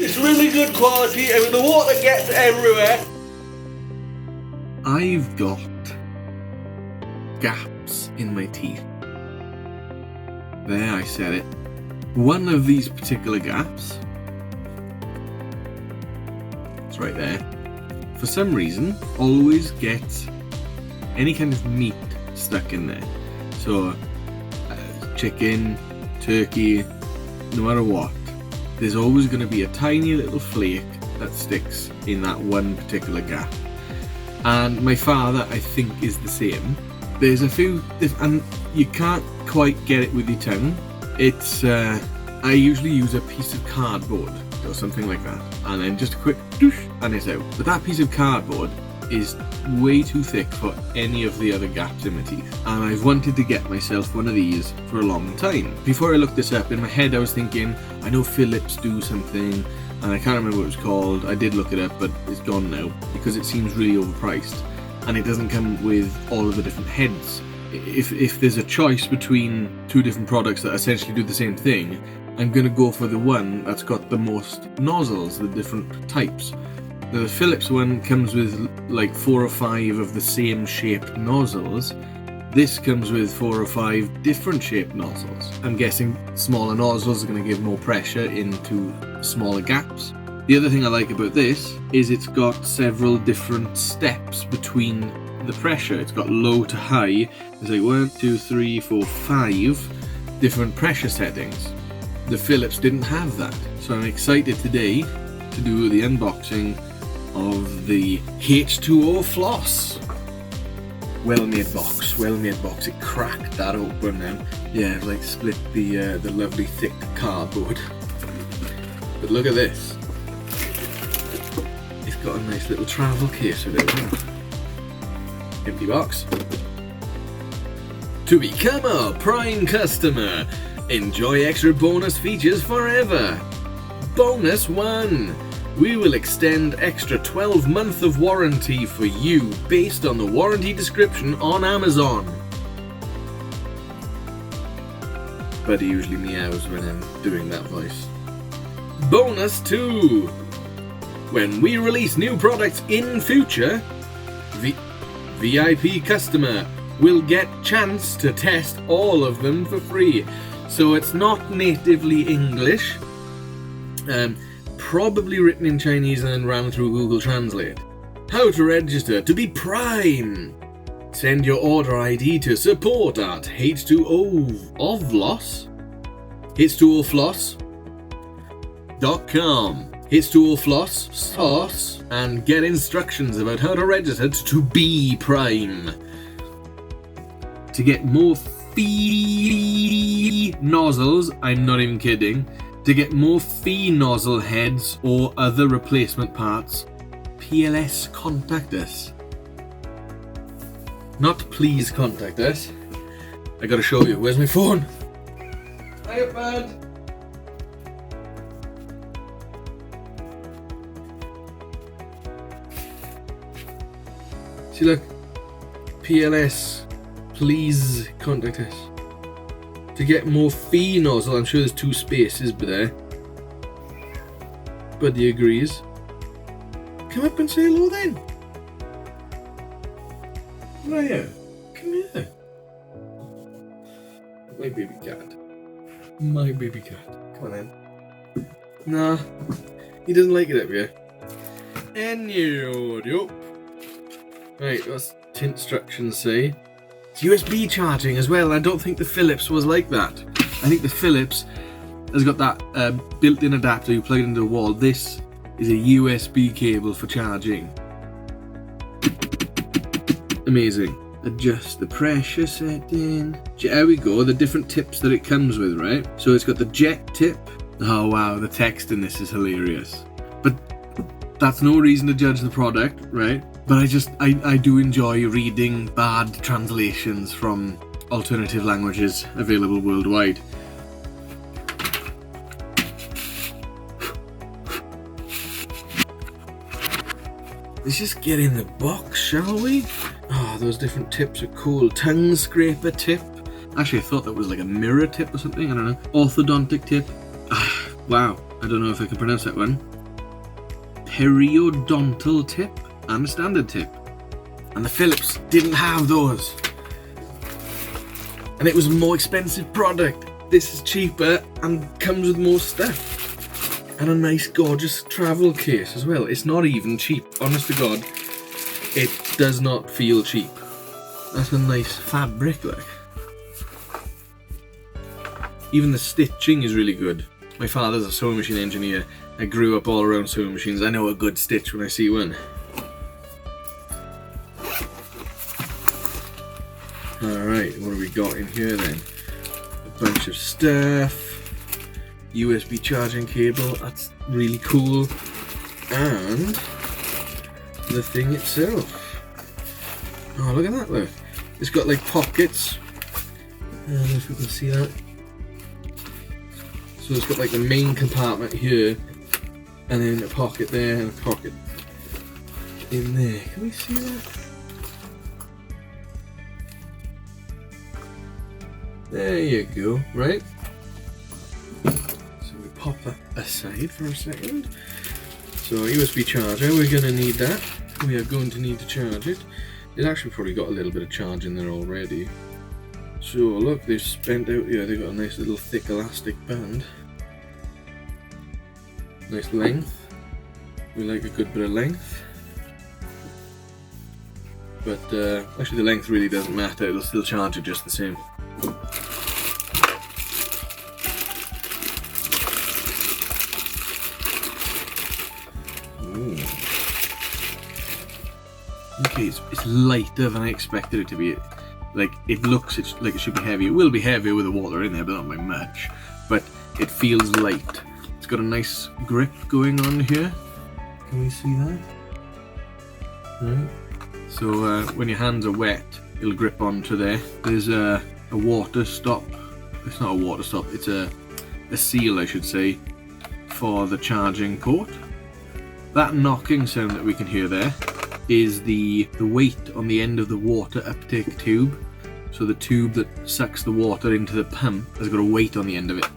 It's really good quality and the water gets everywhere. I've got gaps in my teeth. There, I said it. One of these particular gaps, it's right there, for some reason always gets any kind of meat stuck in there. So chicken, turkey, no matter what, there's always going to be a tiny little flake that sticks in that one particular gap. And my father, I think, is the same. There's a few, and you can't quite get it with your tongue. It's, I usually use a piece of cardboard or something like that, and then just a quick doosh, and it's out. But that piece of cardboard is way too thick for any of the other gaps in my teeth, and I've wanted to get myself one of these for a long time. Before I looked this up, in my head I was thinking, I know Philips do something, and I can't remember what it was called. I did look it up, but it's gone now because it seems really overpriced, and it doesn't come with all of the different heads. If there's a choice between two different products that essentially do the same thing, I'm going to go for the one that's got the most nozzles, the different types. The Philips one comes with like 4 or 5 of the same shaped nozzles. This comes with 4 or 5 different shaped nozzles. I'm guessing smaller nozzles are going to give more pressure into smaller gaps. The other thing I like about this is it's got several different steps between the pressure. It's got low to high. There's like 1, 2, 3, 4, 5 different pressure settings. The Philips didn't have that. So I'm excited today to do the unboxing of the H2oFloss. Well made box. It cracked that open then. Yeah, it like split the lovely thick cardboard. But look at this. It's got a nice little travel case with it. Empty box. To become a Prime customer, enjoy extra bonus features forever. Bonus 1. We will extend extra 12 months of warranty for you based on the warranty description on Amazon. Buddy usually meows when I'm doing that voice. Bonus 2. When we release new products in future, VIP customer will get chance to test all of them for free. So it's not natively English. Probably written in Chinese and then ran through Google Translate. How to register to be Prime. Send your order ID to support at H2oFloss. H2oFloss.com. H2oFloss sauce and get instructions about how to register to be Prime. To get more fee nozzles, I'm not even kidding. To get more fee nozzle heads or other replacement parts, PLS contact us. Not please contact us. I gotta show you. Where's my phone? Hiya, bud. See, look. PLS, please contact us. To get more fee nozzle, I'm sure there's 2 spaces there. Buddy agrees. Come up and say hello then. Where are you? Come here. My baby cat. My baby cat. Come on then. Nah, he doesn't like it up here. Anyway. Right, what's the instructions say? It's USB charging as well. I don't think the Philips was like that. I think the Philips has got that built-in adapter you plug it into the wall. This is a USB cable for charging. Amazing. Adjust the pressure setting. There we go, the different tips that it comes with, right? So it's got the jet tip. Oh wow, the text in this is hilarious. But that's no reason to judge the product, right? But I do enjoy reading bad translations from alternative languages available worldwide. Let's just get in the box, shall we? Oh, those different tips are cool. Tongue scraper tip. Actually, I thought that was like a mirror tip or something. I don't know. Orthodontic tip. Wow. I don't know if I can pronounce that one. Periodontal tip and a standard tip. And the Philips didn't have those. And it was a more expensive product. This is cheaper and comes with more stuff. And a nice gorgeous travel case as well. It's not even cheap, honest to God. It does not feel cheap. That's a nice fabric, like. Even the stitching is really good. My father's a sewing machine engineer. I grew up all around sewing machines. I know a good stitch when I see one. Alright, what have we got in here then? A bunch of stuff. USB charging cable, that's really cool. And the thing itself. Oh, look at that, look. It's got like pockets. I don't know if you can see that. So it's got like the main compartment here, and then a pocket there, and a pocket in there. Can we see that? There you go, right? So we pop that aside for a second. So USB charger, we're going to need that. We are going to need to charge it. It's actually probably got a little bit of charge in there already. So look, they've spent out here, they've got a nice little thick elastic band. Nice length. We like a good bit of length. But actually the length really doesn't matter, it'll still charge it just the same. Ooh. Okay, it's lighter than I expected it to be. Like, it looks like it should be heavy. It will be heavier with the water in there, but not by much. But it feels light. It's got a nice grip going on here. Can we see that? Right. So when your hands are wet, it'll grip onto there. There's a water stop. It's not a water stop. It's a seal, I should say, for the charging port. That knocking sound that we can hear there is the weight on the end of the water uptake tube. So the tube that sucks the water into the pump has got a weight on the end of it.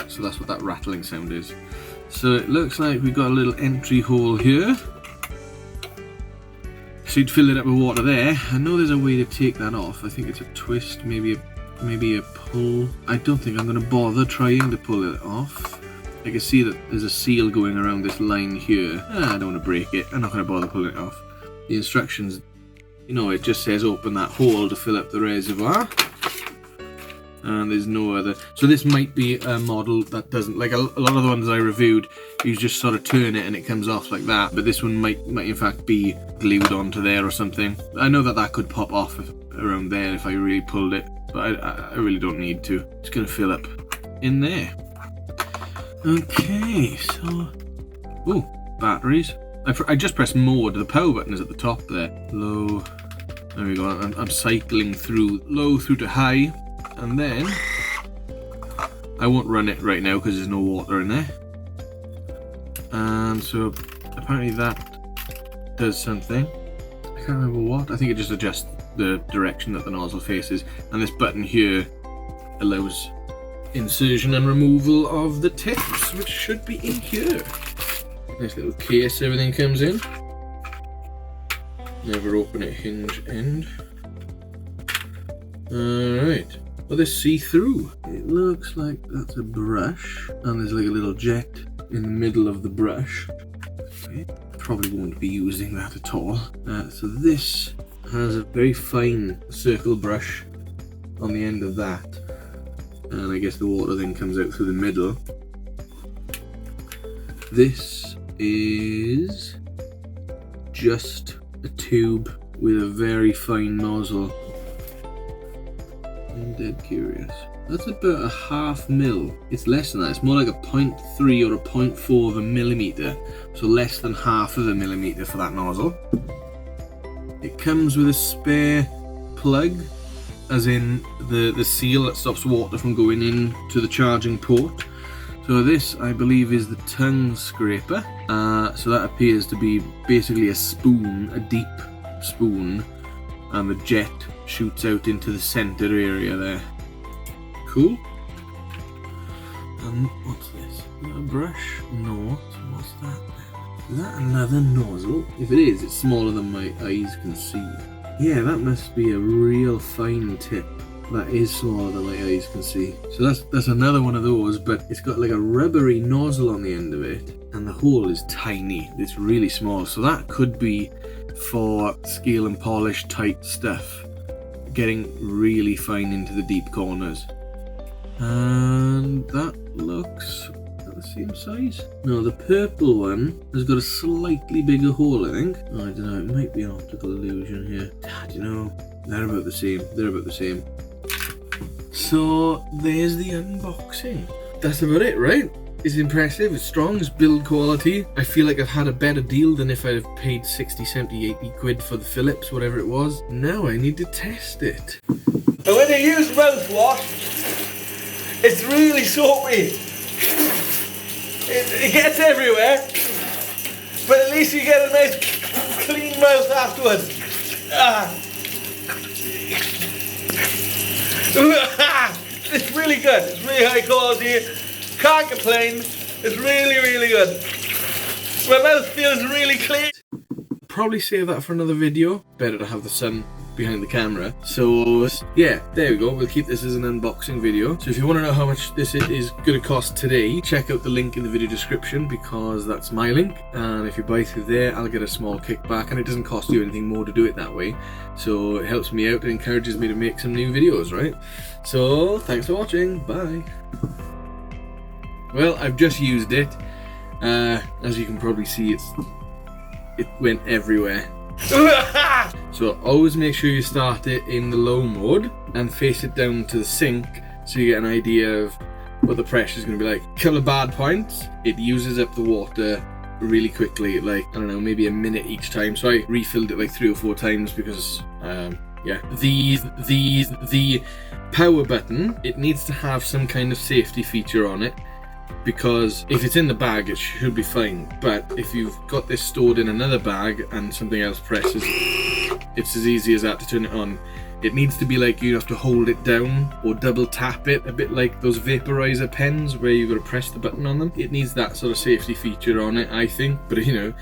So that's what that rattling sound is. So it looks like we've got a little entry hole here. So you'd fill it up with water there. I know there's a way to take that off. I think it's a twist, maybe a pull. I don't think I'm going to bother trying to pull it off. I can see that there's a seal going around this line here. I don't want to break it. I'm not going to bother pulling it off. The instructions, you know, it just says open that hole to fill up the reservoir. And there's no other. So this might be a model that doesn't, like a lot of the ones I reviewed, you just sort of turn it and it comes off like that. But this one might in fact be glued onto there or something. I know that could pop off around there if I really pulled it, but I really don't need to. It's going to fill up in there. Okay, so... oh, batteries. I just pressed mode. The power button is at the top there. Low. There we go. I'm cycling through low through to high. And then... I won't run it right now because there's no water in there. And so apparently that does something. I can't remember what. I think it just adjusts the direction that the nozzle faces. And this button here allows insertion and removal of the tips, which should be in here. Nice little case everything comes in. Never open at hinge end. Alright. Well, this see-through. It looks like that's a brush, and there's like a little jet in the middle of the brush. Okay. Probably won't be using that at all. So this has a very fine circle brush on the end of that. And I guess the water then comes out through the middle. This is just a tube with a very fine nozzle. I'm dead curious. That's about a ½ mil. It's less than that. It's more like a 0.3 or a 0.4 of a millimeter. So less than ½ of a millimeter for that nozzle. It comes with a spare plug, as in the seal that stops water from going in to the charging port. So this, I believe, is the tongue scraper. So that appears to be basically a spoon, a deep spoon, and the jet shoots out into the center area there. Cool. And what's this? Is that a brush? No. So what's that then? Is that another nozzle? If it is, it's smaller than my eyes can see. Yeah, that must be a real fine tip. That is smaller than my eyes can see. So that's another one of those, but it's got like a rubbery nozzle on the end of it, and the hole is tiny. It's really small. So that could be for scale and polish type stuff, getting really fine into the deep corners. And that looks the same size. No, the purple one has got a slightly bigger hole, I think. Oh, I don't know, it might be an optical illusion here. Do you know? They're about the same. They're about the same. So there's the unboxing. That's about it, right? It's impressive, it's strong, it's build quality. I feel like I've had a better deal than if I'd have paid 60, 70, 80 quid for the Philips, whatever it was. Now I need to test it. But when you use mouthwash, it's really soapy. It gets everywhere, but at least you get a nice clean mouth afterwards. It's really good, it's really high quality, can't complain, it's really, really good. My mouth feels really clean. Probably save that for another video, better to have the sun behind the camera. So yeah, there we go, we'll keep this as an unboxing video. So if you want to know how much this is going to cost today, check out the link in the video description, because that's my link, and if you buy through there I'll get a small kickback, and it doesn't cost you anything more to do it that way, so it helps me out and encourages me to make some new videos, right? So thanks for watching, bye. Well, I've just used it. As you can probably see, it went everywhere. So always make sure you start it in the low mode and face it down to the sink, so you get an idea of what the pressure is going to be like. A couple of bad points: it uses up the water really quickly, like, I don't know, maybe a minute each time. So I refilled it like 3 or 4 times because yeah. The power button, it needs to have some kind of safety feature on it, because if it's in the bag it should be fine, but if you've got this stored in another bag and something else presses, it's as easy as that to turn it on. It needs to be like you have to hold it down or double tap it, a bit like those vaporizer pens where you've got to press the button on them. It needs that sort of safety feature on it, I think, but you know,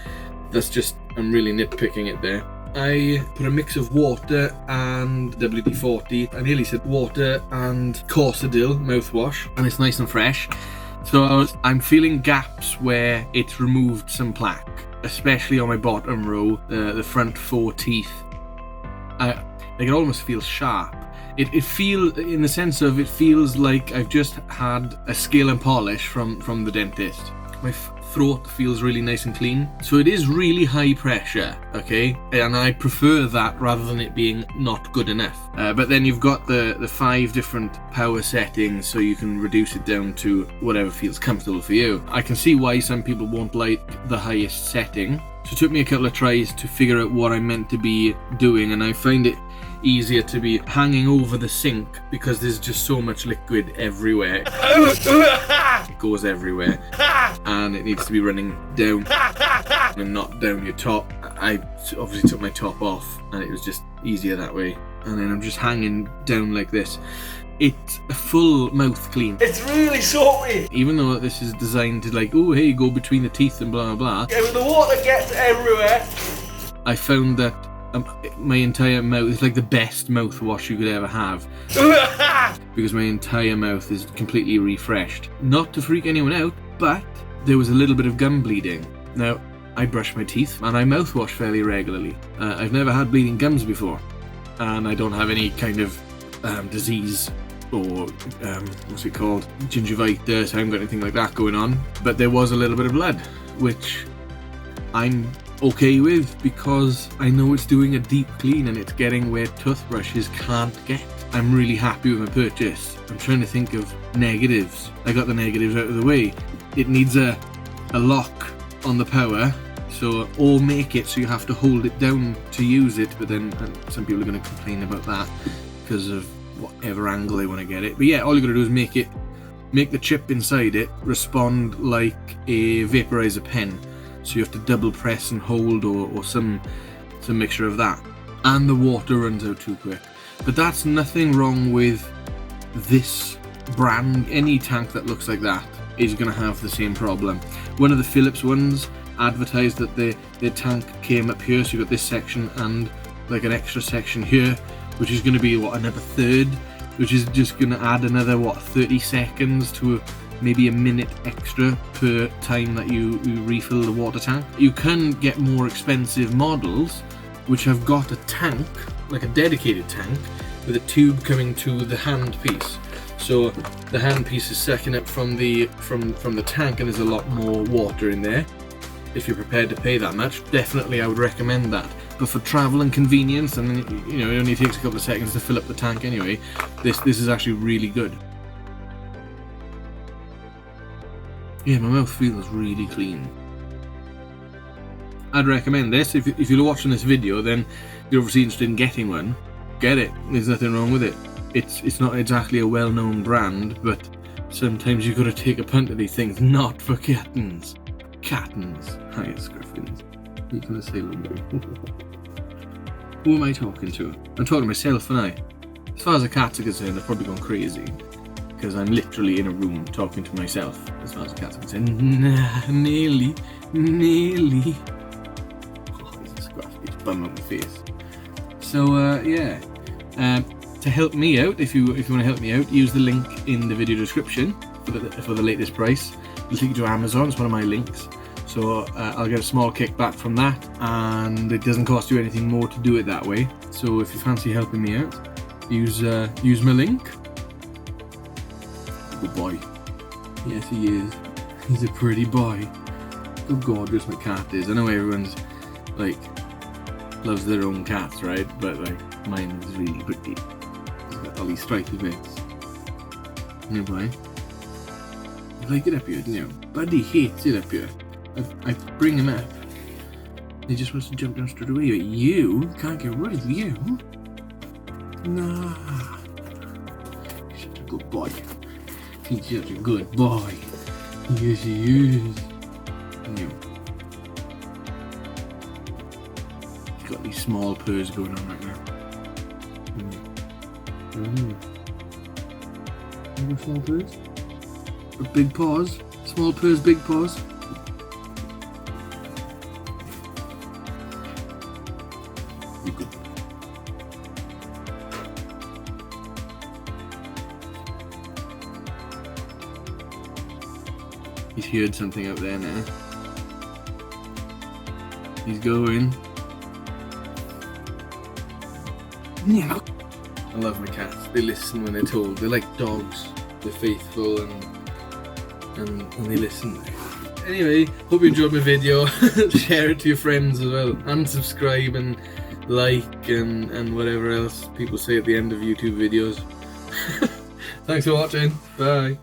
that's just, I'm really nitpicking it there. I put a mix of water and WD-40. I nearly said water and Corsadil mouthwash, and it's nice and fresh. So I'm feeling gaps where it's removed some plaque, especially on my bottom row, the front 4 teeth. Like, it almost feels sharp. It feels, in the sense of, it feels like I've just had a scale and polish from the dentist. My throat feels really nice and clean. So it is really high pressure, okay? And I prefer that rather than it being not good enough. But then you've got the 5 different power settings, so you can reduce it down to whatever feels comfortable for you. I can see why some people won't like the highest setting. So it took me a couple of tries to figure out what I'm meant to be doing, and I find it easier to be hanging over the sink because there's just so much liquid everywhere. It goes everywhere, and it needs to be running down and not down your top. I obviously took my top off, and it was just easier that way, and then I'm just hanging down like this. It's a full mouth clean. It's really soapy. Even though this is designed to, like, oh hey, go between the teeth and blah blah blah. Yeah, the water gets everywhere. I found that my entire mouth is like the best mouthwash you could ever have. Because my entire mouth is completely refreshed. Not to freak anyone out, but there was a little bit of gum bleeding. Now, I brush my teeth and I mouthwash fairly regularly. I've never had bleeding gums before, and I don't have any kind of disease or what's it called, gingivitis. I haven't got anything like that going on, but there was a little bit of blood, which I'm okay with because I know it's doing a deep clean and it's getting where toothbrushes can't get. I'm really happy with my purchase. I'm trying to think of negatives. I got the negatives out of the way. It needs a lock on the power, so, or make it so you have to hold it down to use it, but then some people are going to complain about that because of whatever angle they want to get it. But yeah, all you got to do is make the chip inside it respond like a vaporizer pen. So you have to double press and hold, or some mixture of that. And the water runs out too quick. But that's nothing wrong with this brand, any tank that looks like that is going to have the same problem. One of the Philips ones advertised that their tank came up here, so you got this section and like an extra section here, which is going to be what, another third, which is just going to add another what, 30 seconds to maybe a minute extra per time that you refill the water tank. You can get more expensive models which have got a tank, like a dedicated tank, with a tube coming to the hand piece. So the hand piece is sucking up from the tank, and there's a lot more water in there. If you're prepared to pay that much, definitely I would recommend that. But for travel and convenience, and you know, it only takes a couple of seconds to fill up the tank anyway, this is actually really good. Yeah, my mouth feels really clean. I'd recommend this. If you're watching this video, then you're obviously interested in getting one. Get it. There's nothing wrong with it. It's not exactly a well-known brand, but sometimes you've got to take a punt at these things. Not for kittens. Cattens. Hi, it's Griffins. You can say who am I talking to? I'm talking to myself, and I. As far as the cats are concerned, I've probably gone crazy, because I'm literally in a room talking to myself. As far as the cats are concerned, nearly. Oh, this is scruffy. It's bum on my face. So yeah. To help me out, if you want to help me out, use the link in the video description for the latest price. It'll take you to Amazon. It's one of my links, so I'll get a small kickback from that, and it doesn't cost you anything more to do it that way. So if you fancy helping me out, use my link. Good boy. Yes, he is. He's a pretty boy. Oh, gorgeous my cat is. I know everyone's like loves their own cats, right? But like mine is really pretty. He's got all these stripy bits. No boy. You like it up here, don't you? Buddy hates it up here. I bring him up. He just wants to jump down straight away. But you can't get rid of you. Nah. He's such a good boy. He's such a good boy. Yes, he is. No. He's got these small purrs going on right now. Small purrs? Or big paws? Small purrs, big paws? You good. He's heard something out there now. He's going. Yeah. I love my cats. They listen when they're told. They're like dogs. They're faithful and they listen. Anyway, hope you enjoyed my video. Share it to your friends as well. And subscribe and like and whatever else people say at the end of YouTube videos. Thanks for watching. Bye.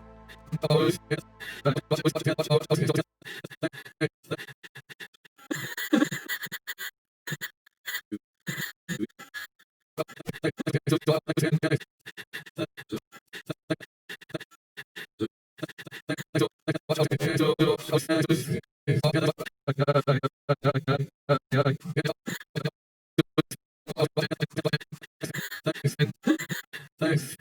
Thanks.